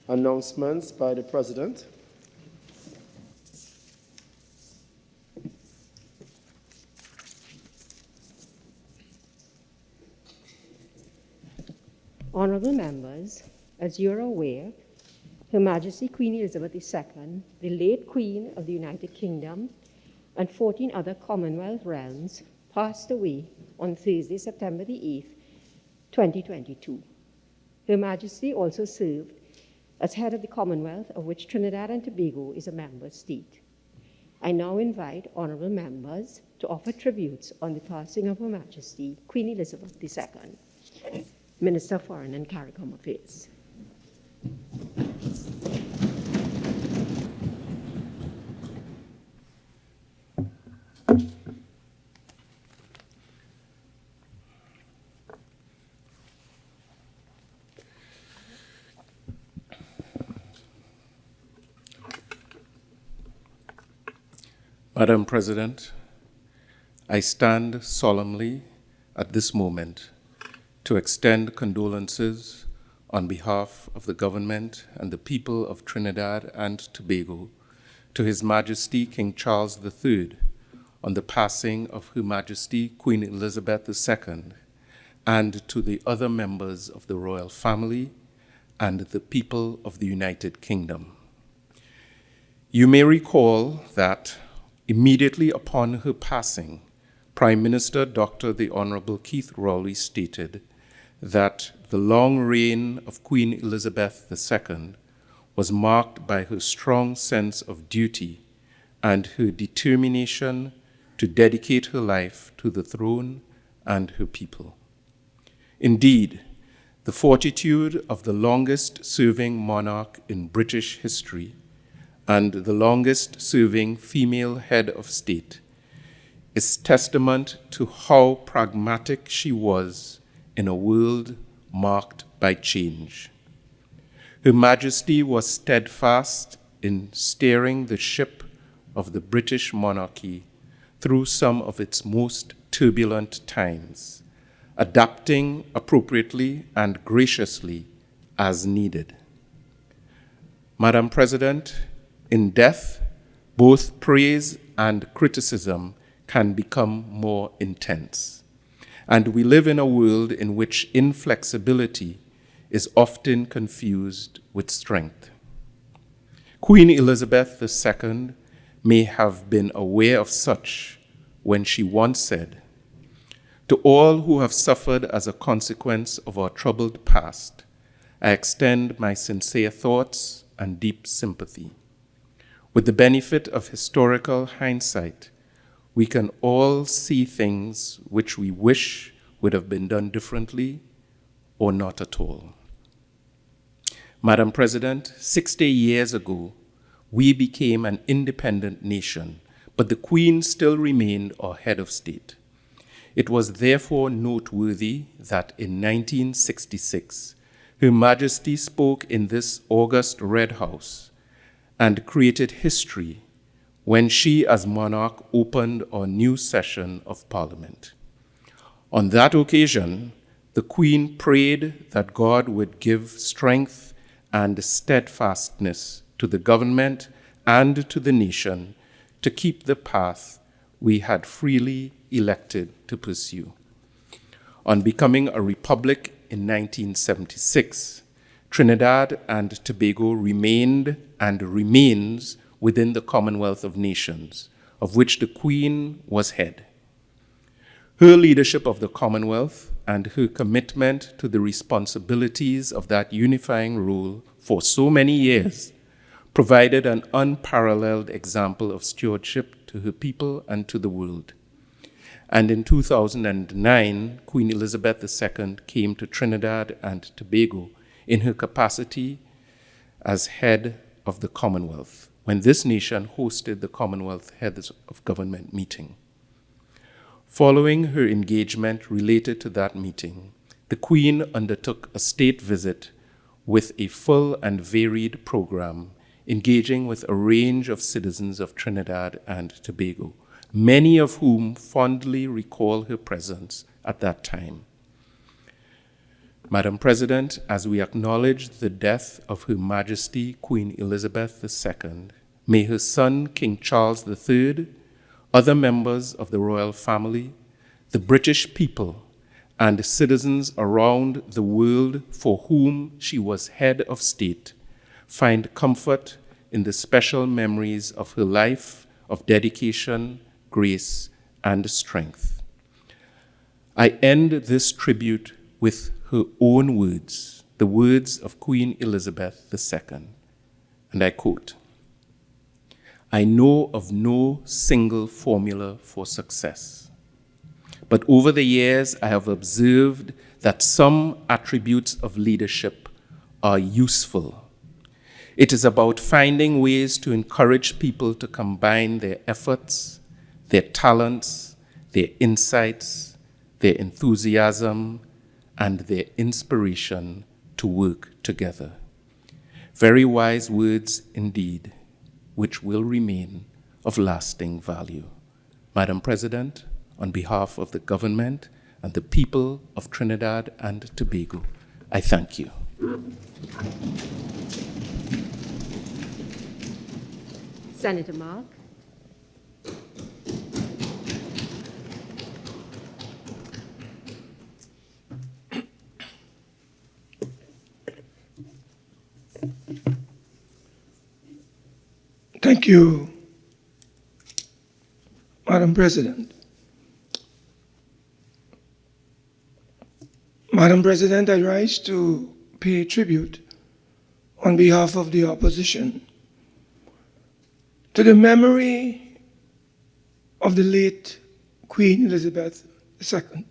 Announcements by the President. Honourable members, as you're aware, Her Majesty Queen Elizabeth II, the late Queen of the United Kingdom, and 14 other Commonwealth realms passed away on Thursday, September the 8th, 2022. Her Majesty also served as head of the Commonwealth, of which Trinidad and Tobago is a member state. I now invite honourable members to offer tributes on the passing of Her Majesty Queen Elizabeth II. Minister of Foreign and CARICOM Affairs. Madam President, I stand solemnly at this moment to extend condolences on behalf of the government and the people of Trinidad and Tobago to His Majesty King Charles III on the passing of Her Majesty Queen Elizabeth II, and to the other members of the royal family and the people of the United Kingdom. You may recall that immediately upon her passing, Prime Minister Dr. the Honorable Keith Rowley stated that the long reign of Queen Elizabeth II was marked by her strong sense of duty and her determination to dedicate her life to the throne and her people. Indeed, the fortitude of the longest-serving monarch in British history and the longest-serving female head of state is testament to how pragmatic she was in a world marked by change. Her Majesty was steadfast in steering the ship of the British monarchy through some of its most turbulent times, adapting appropriately and graciously as needed. Madam President, in death, both praise and criticism can become more intense. And we live in a world in which inflexibility is often confused with strength. Queen Elizabeth II may have been aware of such when she once said, "To all who have suffered as a consequence of our troubled past, I extend my sincere thoughts and deep sympathy. With the benefit of historical hindsight, we can all see things which we wish would have been done differently or not at all." Madam President, 60 years ago, we became an independent nation, but the Queen still remained our head of state. It was therefore noteworthy that in 1966, Her Majesty spoke in this august Red House and created history when she, as monarch, opened our new session of Parliament. On that occasion, the Queen prayed that God would give strength and steadfastness to the government and to the nation to keep the path we had freely elected to pursue. On becoming a republic in 1976, Trinidad and Tobago remained and remains within the Commonwealth of Nations, of which the Queen was head. Her leadership of the Commonwealth and her commitment to the responsibilities of that unifying role for so many years provided an unparalleled example of stewardship to her people and to the world. And in 2009, Queen Elizabeth II came to Trinidad and Tobago in her capacity as head of the Commonwealth, when this nation hosted the Commonwealth Heads of Government meeting. Following her engagement related to that meeting, the Queen undertook a state visit with a full and varied program, engaging with a range of citizens of Trinidad and Tobago, many of whom fondly recall her presence at that time. Madam President, as we acknowledge the death of Her Majesty Queen Elizabeth II, may her son, King Charles III, other members of the royal family, the British people, and citizens around the world for whom she was head of state find comfort in the special memories of her life of dedication, grace, and strength. I end this tribute with her own words, the words of Queen Elizabeth II, and I quote, "I know of no single formula for success, but over the years I have observed that some attributes of leadership are useful. It is about finding ways to encourage people to combine their efforts, their talents, their insights, their enthusiasm, and their inspiration to work together." Very wise words indeed, which will remain of lasting value. Madam President, on behalf of the government and the people of Trinidad and Tobago, I thank you. Senator Mark. Thank you, Madam President. Madam President, I rise to pay tribute on behalf of the opposition to the memory of the late Queen Elizabeth II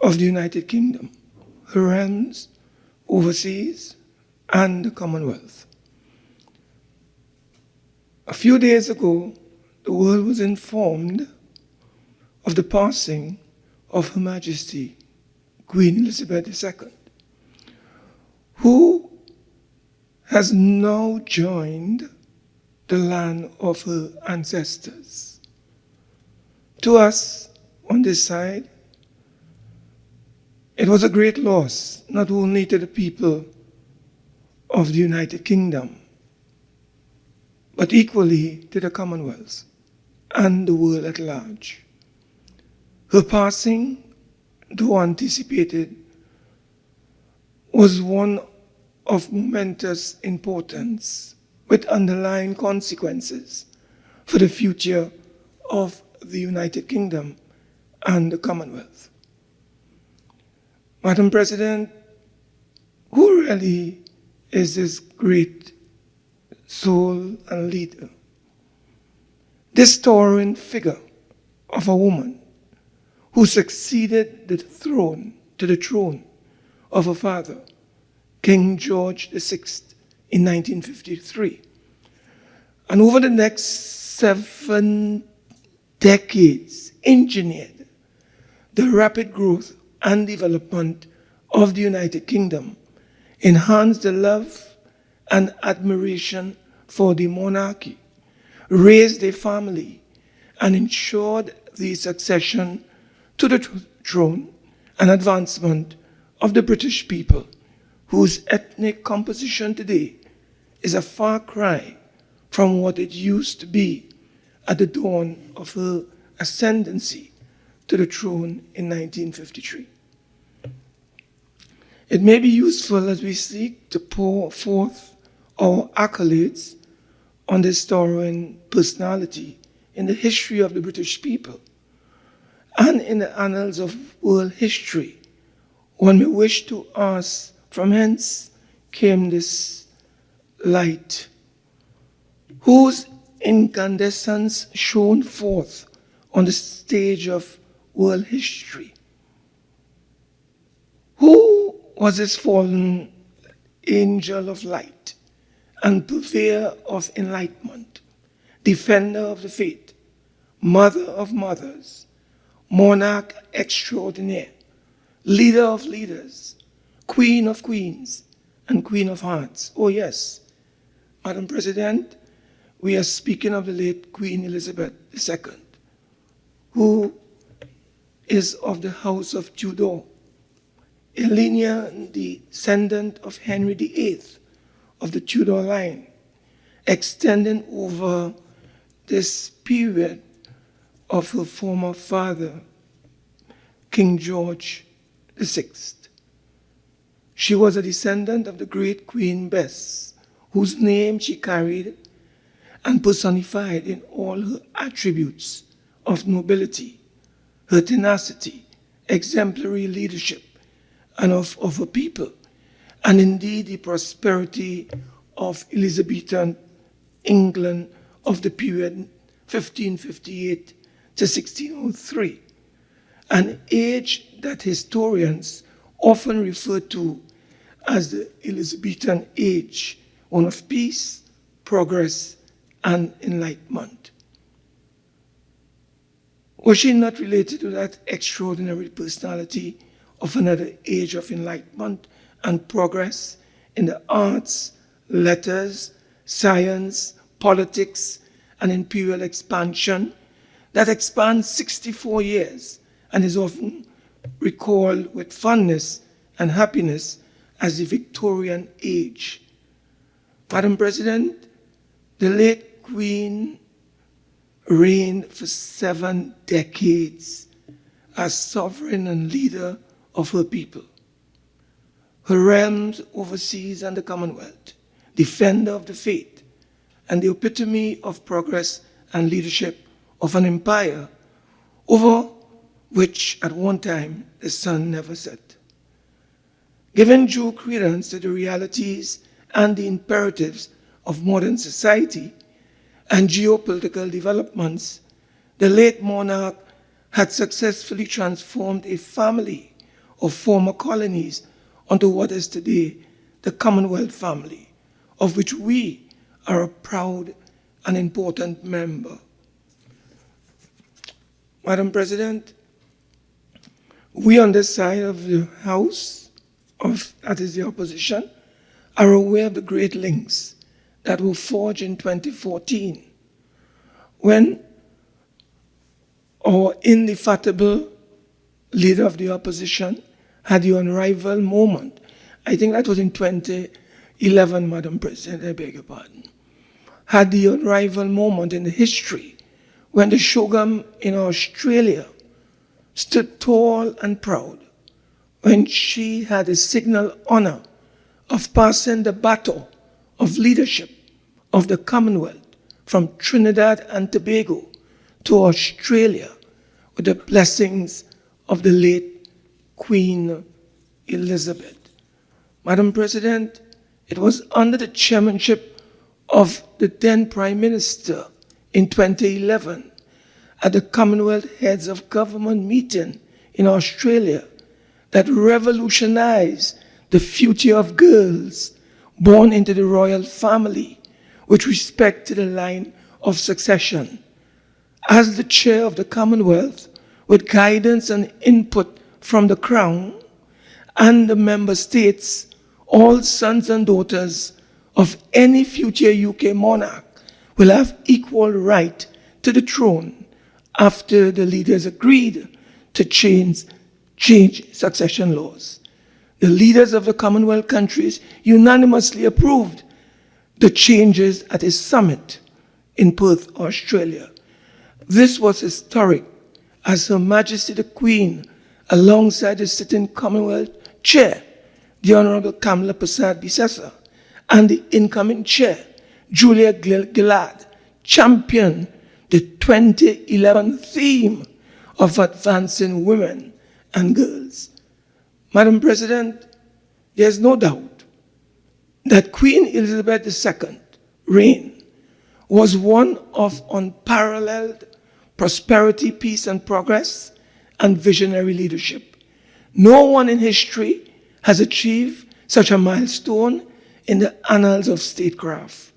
of the United Kingdom, her realms overseas, and the Commonwealth. A few days ago, the world was informed of the passing of Her Majesty Queen Elizabeth II, who has now joined the land of her ancestors. To us, on this side, it was a great loss, not only to the people of the United Kingdom, but equally to the Commonwealth and the world at large. Her passing, though anticipated, was one of momentous importance with underlying consequences for the future of the United Kingdom and the Commonwealth. Madam President, who really is this great soul and leader? This towering figure of a woman who succeeded to the throne of her father, King George VI, in 1953. And over the next 7 decades, engineered the rapid growth and development of the United Kingdom, enhanced the love and admiration for the monarchy, raised a family, and ensured the succession to the throne and advancement of the British people, whose ethnic composition today is a far cry from what it used to be at the dawn of her ascendancy to the throne in 1953. It may be useful as we seek to pour forth our accolades on this towering personality in the history of the British people and in the annals of world history. One may wish to ask, from whence came this light, whose incandescence shone forth on the stage of world history? Who was this fallen angel of light and purveyor of enlightenment, defender of the faith, mother of mothers, monarch extraordinaire, leader of leaders, queen of queens, and queen of hearts? Oh yes, Madam President, we are speaking of the late Queen Elizabeth II, who is of the House of Tudor, a linear descendant of Henry VIII of the Tudor line, extending over this period of her former father, King George VI. She was a descendant of the great Queen Bess, whose name she carried and personified in all her attributes of nobility, her tenacity, exemplary leadership, and of her people, and indeed the prosperity of Elizabethan England of the period 1558 to 1603, an age that historians often refer to as the Elizabethan age, one of peace, progress, and enlightenment. Was she not related to that extraordinary personality of another age of enlightenment and progress in the arts, letters, science, politics, and imperial expansion that expands 64 years and is often recalled with fondness and happiness as the Victorian age? Madam President, the late Queen reigned for 7 decades as sovereign and leader of her people. Her realms overseas and the Commonwealth, defender of the faith, and the epitome of progress and leadership of an empire over which at one time the sun never set. Giving due credence to the realities and the imperatives of modern society and geopolitical developments, the late monarch had successfully transformed a family of former colonies onto what is today the Commonwealth family, of which we are a proud and important member. Madam President, we on this side of the House, that is the opposition, are aware of the great links that were forged in 2014 when our indefatigable leader of the opposition had the unrivaled moment. I think that was in 2011, Madam President, I beg your pardon. Had the unrivaled moment in the history when the Shogun in Australia stood tall and proud when she had the signal honor of passing the baton of leadership of the Commonwealth from Trinidad and Tobago to Australia with the blessings of the late Queen Elizabeth. Madam President, it was under the chairmanship of the then Prime Minister in 2011 at the Commonwealth Heads of Government meeting in Australia that revolutionized the future of girls born into the royal family with respect to the line of succession. As the chair of the Commonwealth, with guidance and input from the Crown and the member states, all sons and daughters of any future UK monarch will have equal right to the throne after the leaders agreed to change succession laws. The leaders of the Commonwealth countries unanimously approved the changes at a summit in Perth, Australia. This was historic, as Her Majesty the Queen, alongside the sitting Commonwealth Chair, the Honorable Kamala Persad-Bissessar, and the incoming Chair, Julia Gillard, championed the 2011 theme of advancing women and girls. Madam President, there's no doubt that Queen Elizabeth II's reign was one of unparalleled prosperity, peace, and progress, and visionary leadership. No one in history has achieved such a milestone in the annals of statecraft.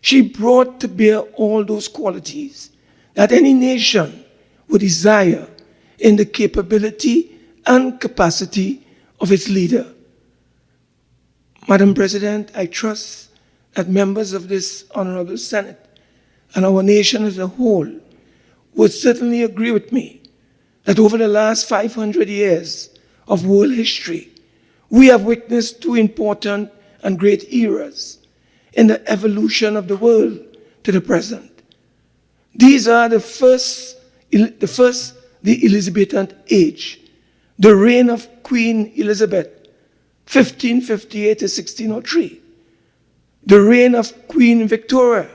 She brought to bear all those qualities that any nation would desire in the capability and capacity of its leader. Madam President, I trust that members of this Honorable Senate and our nation as a whole would certainly agree with me that over the last 500 years of world history, We have witnessed two important and great eras in the evolution of the world to the present. These are the Elizabethan age, the reign of Queen Elizabeth, 1558 to 1603, the reign of Queen Victoria,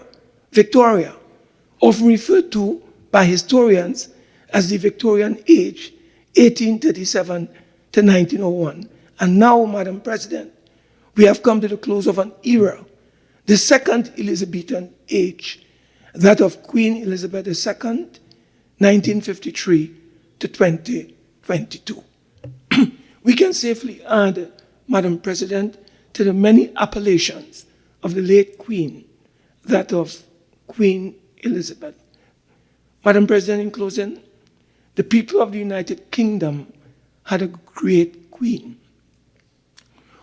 often referred to by historians as the Victorian age, 1837 to 1901. And now, Madam President, we have come to the close of an era, the second Elizabethan age, that of Queen Elizabeth II, 1953 to 2022. We can safely add, Madam President, to the many appellations of the late Queen, that of Queen Elizabeth. Madam President, in closing, the people of the United Kingdom had a great Queen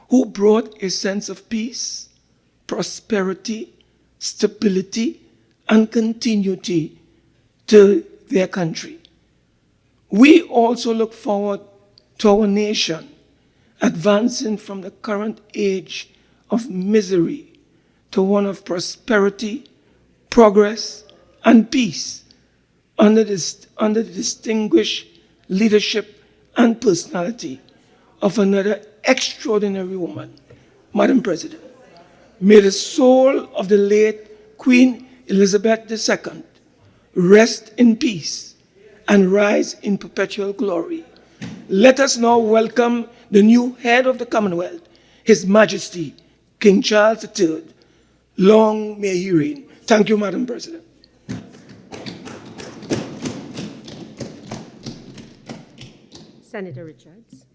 who brought a sense of peace, prosperity, stability, and continuity to their country. We also look forward to our nation advancing from the current age of misery to one of prosperity, progress, and peace under the distinguished leadership and personality of another extraordinary woman, Madam President. May the soul of the late Queen Elizabeth II rest in peace and rise in perpetual glory. Let us now welcome the new head of the Commonwealth, His Majesty, King Charles III. Long may he reign. Thank you, Madam President. Senator Richards.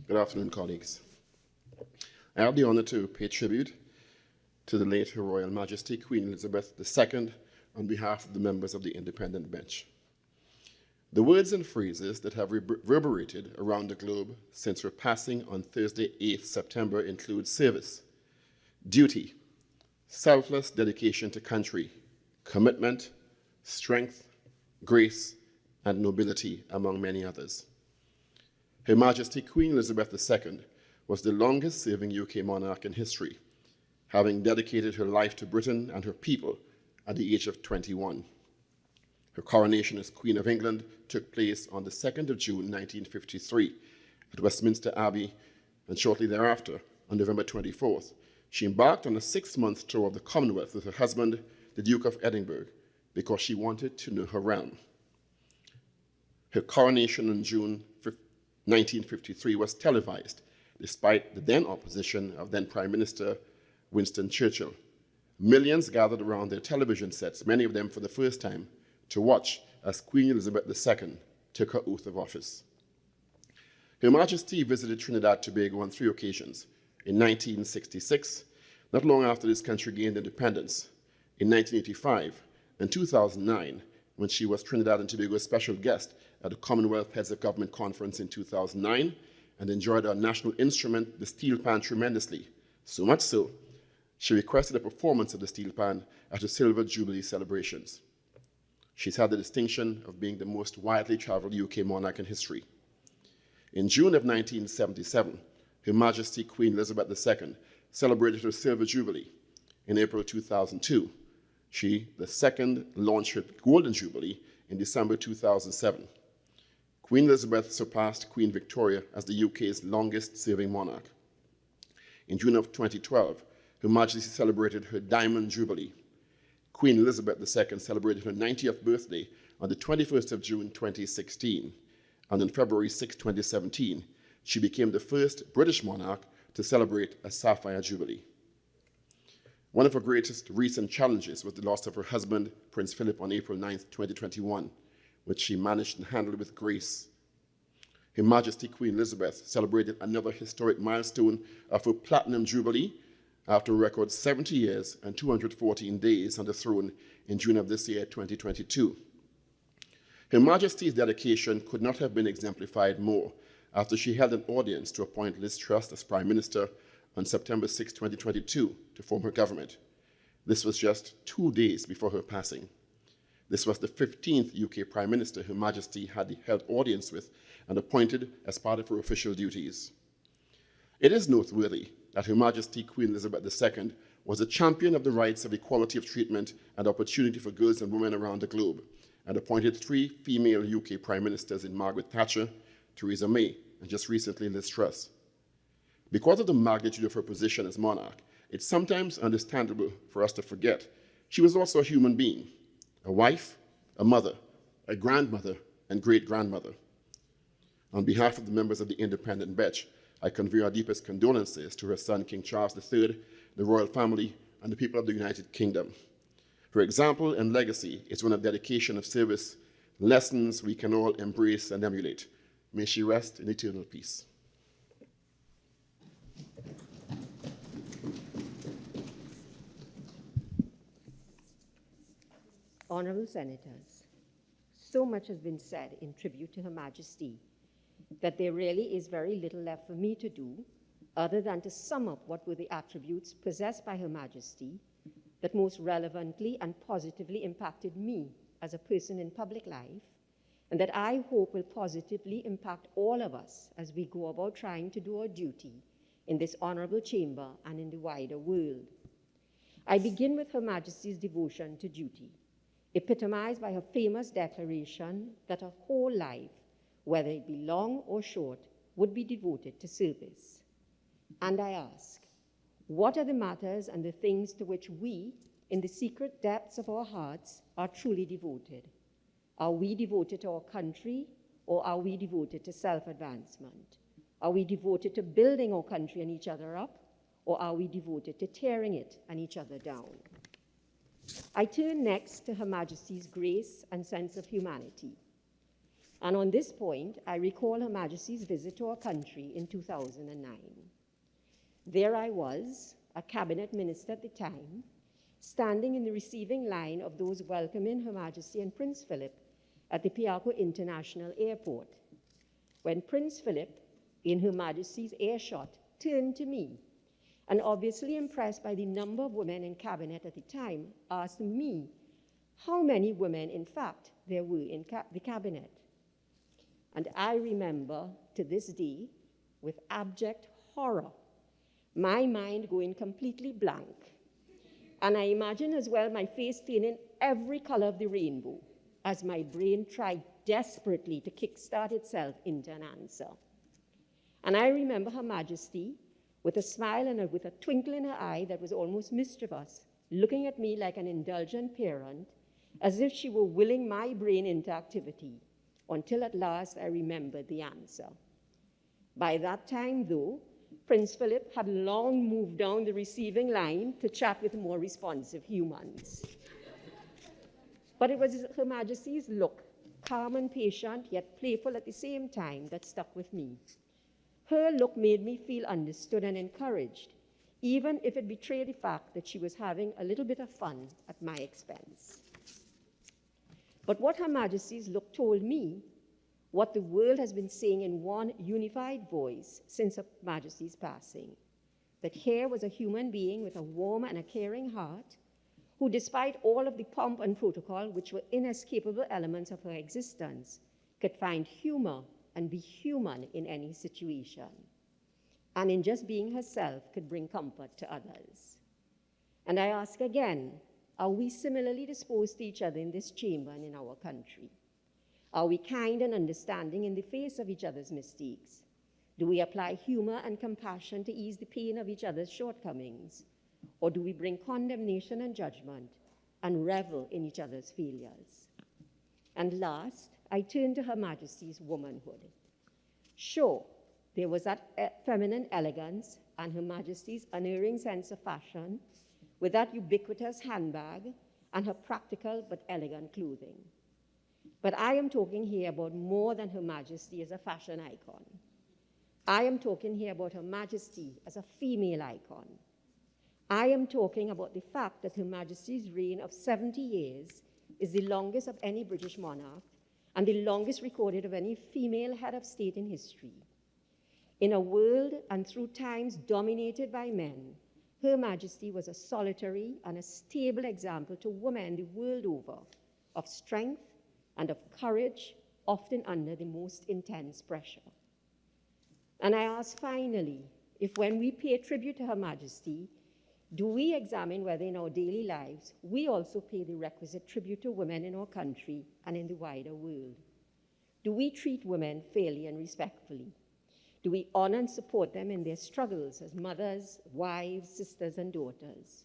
Good afternoon, colleagues. I have the honor to pay tribute to the late Her Royal Majesty Queen Elizabeth II on behalf of the members of the independent bench. The words and phrases that have reverberated around the globe since her passing on Thursday, 8th September include service, duty, selfless dedication to country, commitment, strength, grace, and nobility, among many others. Her Majesty Queen Elizabeth II was the longest-serving UK monarch in history, having dedicated her life to Britain and her people at the age of 21. Her coronation as Queen of England took place on the 2nd of June 1953 at Westminster Abbey, and shortly thereafter, on November 24th, she embarked on a 6-month tour of the Commonwealth with her husband, the Duke of Edinburgh, because she wanted to know her realm. Her coronation in June 1953 was televised, despite the then opposition of then Prime Minister Winston Churchill. Millions gathered around their television sets, many of them for the first time, to watch as Queen Elizabeth II took her oath of office. Her Majesty visited Trinidad and Tobago on 3 occasions: in 1966, not long after this country gained independence, in 1985, and 2009, when she was Trinidad and Tobago's special guest at the Commonwealth Heads of Government Conference in 2009, and enjoyed our national instrument, the steel pan, tremendously. So much so, she requested a performance of the steel pan at her Silver Jubilee celebrations. She's had the distinction of being the most widely traveled UK monarch in history. In June of 1977, Her Majesty Queen Elizabeth II celebrated her Silver Jubilee. In April 2002, she, the second, launched her Golden Jubilee in December 2007. Queen Elizabeth surpassed Queen Victoria as the UK's longest-serving monarch. In June of 2012, Her Majesty celebrated her Diamond Jubilee. Queen Elizabeth II celebrated her 90th birthday on the 21st of June 2016, and on February 6, 2017, she became the first British monarch to celebrate a Sapphire Jubilee. One of her greatest recent challenges was the loss of her husband, Prince Philip, on April 9, 2021, which she managed and handled with grace. Her Majesty Queen Elizabeth celebrated another historic milestone of her Platinum Jubilee after a record 70 years and 214 days on the throne in June of this year, 2022. Her Majesty's dedication could not have been exemplified more after she held an audience to appoint Liz Truss as Prime Minister on September 6, 2022, to form her government. This was just 2 days before her passing. This was the 15th UK Prime Minister Her Majesty had held audience with and appointed as part of her official duties. It is noteworthy that Her Majesty Queen Elizabeth II was a champion of the rights of equality of treatment and opportunity for girls and women around the globe, and appointed 3 female UK Prime Ministers in Margaret Thatcher, Theresa May, and just recently Liz Truss. Because of the magnitude of her position as monarch, it's sometimes understandable for us to forget she was also a human being, a wife, a mother, a grandmother, and great-grandmother. On behalf of the members of the independent bench, I convey our deepest condolences to her son, King Charles III, the royal family, and the people of the United Kingdom. Her example and legacy is one of dedication of service, lessons we can all embrace and emulate. May she rest in eternal peace. Honourable Senators, so much has been said in tribute to Her Majesty that there really is very little left for me to do other than to sum up what were the attributes possessed by Her Majesty that most relevantly and positively impacted me as a person in public life, and that I hope will positively impact all of us as we go about trying to do our duty in this honourable chamber and in the wider world. I begin with Her Majesty's devotion to duty, epitomized by her famous declaration that her whole life, whether it be long or short, would be devoted to service. And I ask, what are the matters and the things to which we, in the secret depths of our hearts, are truly devoted? Are we devoted to our country, or are we devoted to self-advancement? Are we devoted to building our country and each other up, or are we devoted to tearing it and each other down? I turn next to Her Majesty's grace and sense of humanity. And on this point, I recall Her Majesty's visit to our country in 2009. There I was, a cabinet minister at the time, standing in the receiving line of those welcoming Her Majesty and Prince Philip at the Piarco International Airport, when Prince Philip, in Her Majesty's earshot, turned to me and, obviously impressed by the number of women in cabinet at the time, asked me how many women, in fact, there were in the cabinet. And I remember to this day, with abject horror, my mind going completely blank. And I imagine as well my face turning every color of the rainbow as my brain tried desperately to kickstart itself into an answer. And I remember Her Majesty, with a smile and with a twinkle in her eye that was almost mischievous, looking at me like an indulgent parent, as if she were willing my brain into activity, until at last I remembered the answer. By that time, though, Prince Philip had long moved down the receiving line to chat with more responsive humans. But it was Her Majesty's look, calm and patient, yet playful at the same time, that stuck with me. Her look made me feel understood and encouraged, even if it betrayed the fact that she was having a little bit of fun at my expense. But what Her Majesty's look told me, what the world has been saying in one unified voice since Her Majesty's passing, that here was a human being with a warm and a caring heart, who, despite all of the pomp and protocol, which were inescapable elements of her existence, could find humor and be human in any situation, and in just being herself could bring comfort to others. And I ask again, are we similarly disposed to each other in this chamber and in our country? Are we kind and understanding in the face of each other's mistakes? Do we apply humor and compassion to ease the pain of each other's shortcomings? Or do we bring condemnation and judgment and revel in each other's failures? And last, I turn to Her Majesty's womanhood. Sure, there was that feminine elegance, and Her Majesty's unerring sense of fashion with that ubiquitous handbag and her practical but elegant clothing. But I am talking here about more than Her Majesty as a fashion icon. I am talking here about Her Majesty as a female icon. I am talking about the fact that Her Majesty's reign of 70 years is the longest of any British monarch and the longest recorded of any female head of state in history. In a world and through times dominated by men, Her Majesty was a solitary and a stable example to women the world over of strength and of courage, often under the most intense pressure. And I ask finally, if when we pay tribute to Her Majesty, do we examine whether in our daily lives we also pay the requisite tribute to women in our country and in the wider world? Do we treat women fairly and respectfully? Do we honor and support them in their struggles as mothers, wives, sisters, and daughters?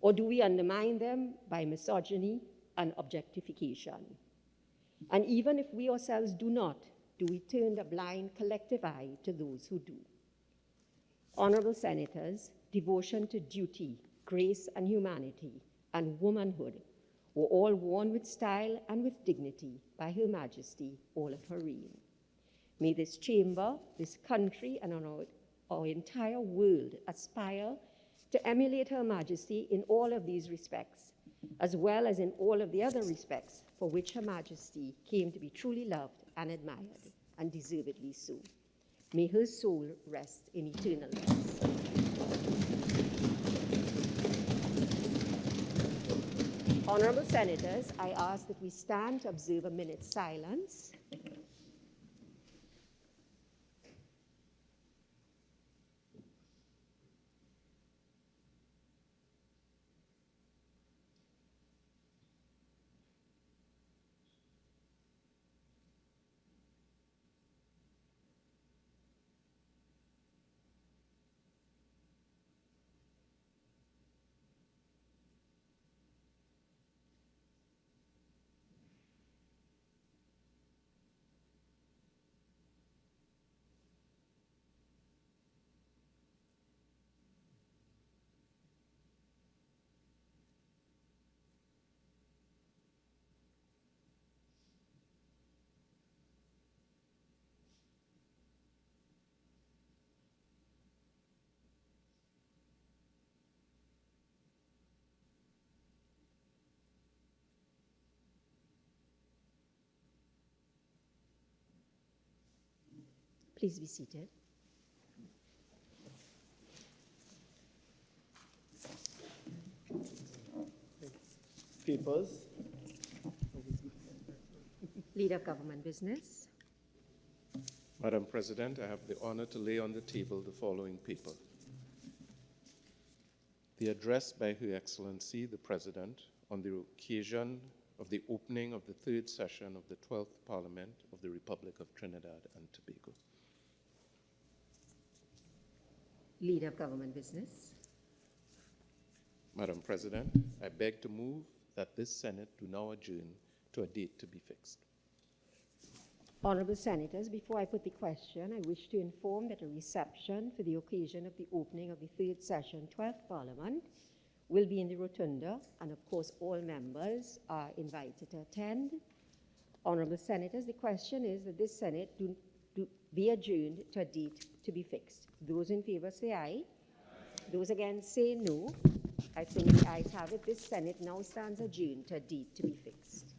Or do we undermine them by misogyny and objectification? And even if we ourselves do not, do we turn a blind collective eye to those who do? Honorable Senators, devotion to duty, grace and humanity, and womanhood were all worn with style and with dignity by Her Majesty all of her reign. May this chamber, this country, and our entire world aspire to emulate Her Majesty in all of these respects, as well as in all of the other respects for which Her Majesty came to be truly loved and admired, and deservedly so. May her soul rest in eternal rest. Honorable Senators, I ask that we stand to observe a minute's silence. Please be seated. Papers. Leader of Government Business. Madam President, I have the honor to lay on the table the following paper. The address by Her Excellency, the President, on the occasion of the opening of the third session of the 12th Parliament of the Republic of Trinidad and Tobago. Leader of Government Business. Madam President, I beg to move that this Senate do now adjourn to a date to be fixed. Honorable Senators, before I put the question, I wish to inform that a reception for the occasion of the opening of the third session, 12th Parliament, will be in the Rotunda, and of course all members are invited to attend. Honorable Senators, the question is that this Senate be adjourned to a date to be fixed. Those in favor say aye. Aye. Those against say no. I think the ayes have it. This Senate now stands adjourned to a date to be fixed.